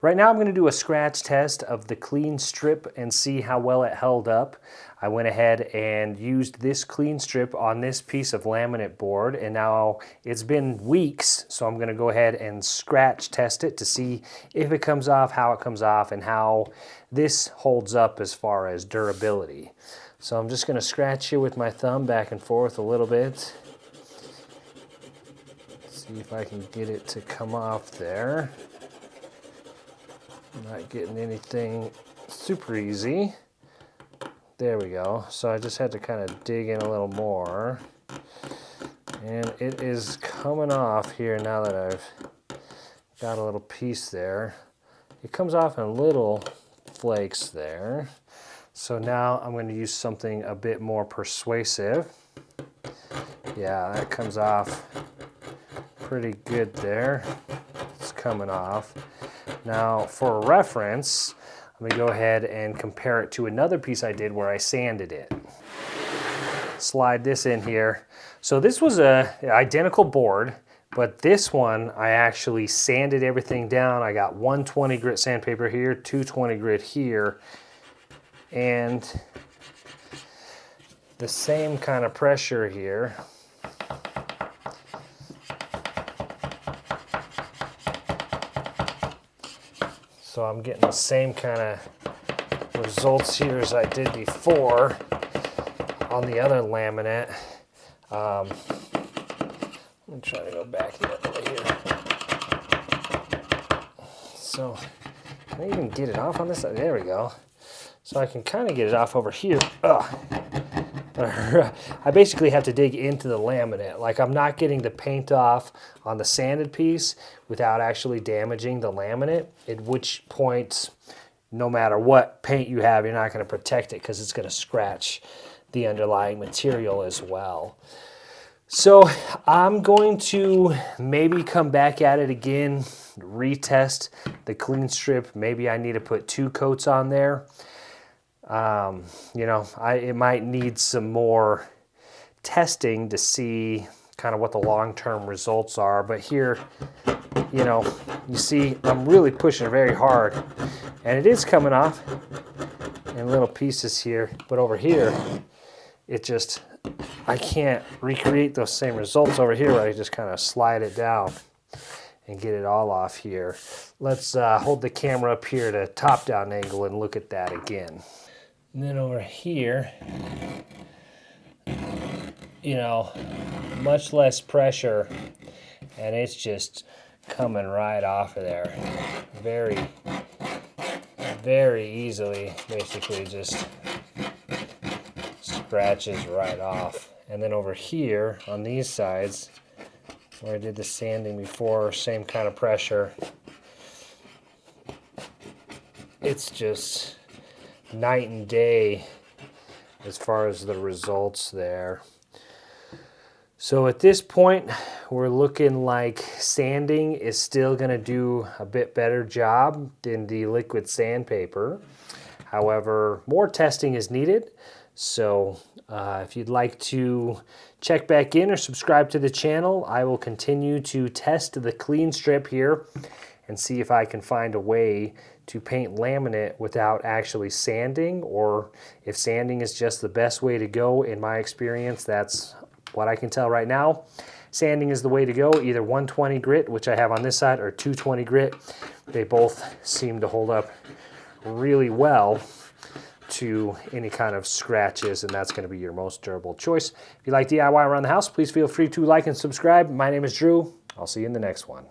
Right now I'm going to do a scratch test of the clean strip and see how well it held up. I went ahead and used this clean strip on this piece of laminate board, and now it's been weeks, so I'm going to go ahead and scratch test it to see if it comes off, how it comes off, and how this holds up as far as durability. So I'm just going to scratch here with my thumb back and forth a little bit. See if I can get it to come off there. Not getting anything super easy. There we go. So I just had to kind of dig in a little more. And it is coming off here now that I've got a little piece there. It comes off in little flakes there. So now I'm going to use something a bit more persuasive. Yeah, that comes off pretty good there. It's coming off. Now, for reference, let me go ahead and compare it to another piece I did where I sanded it. Slide this in here. So this was an identical board, but this one I actually sanded everything down. I got 120 grit sandpaper here, 220 grit here, and the same kind of pressure here. So I'm getting the same kind of results here as I did before on the other laminate. I'm trying to go back the other way here. So can I even get it off on this side? There we go. So I can kind of get it off over here. I basically have to dig into the laminate. Like, I'm not getting the paint off on the sanded piece without actually damaging the laminate, at which point, no matter what paint you have, you're not going to protect it because it's going to scratch the underlying material as well. So I'm going to maybe come back at it again, retest the clean strip. Maybe I need to put 2 coats on there. You know, it might need some more testing to see kind of what the long-term results are. But here, you know, you see I'm really pushing very hard, and it is coming off in little pieces here. But over here, it just, I can't recreate those same results over here where I just kind of slide it down and get it all off here. Let's hold the camera up here to top-down angle and look at that again. And then over here, you know, much less pressure, and it's just coming right off of there. Very, very easily, basically just scratches right off. And then over here, on these sides, where I did the sanding before, same kind of pressure, it's just night and day as far as the results there. So at this point, we're looking like sanding is still going to do a bit better job than the liquid sandpaper. However, more testing is needed. So if you'd like to check back in or subscribe to the channel, I will continue to test the clean strip here and see if I can find a way to paint laminate without actually sanding, or if sanding is just the best way to go. In my experience, that's what I can tell right now. Sanding is the way to go, either 120 grit, which I have on this side, or 220 grit. They both seem to hold up really well to any kind of scratches, and that's going to be your most durable choice. If you like DIY around the house, please feel free to like and subscribe. My name is Drew. I'll see you in the next one.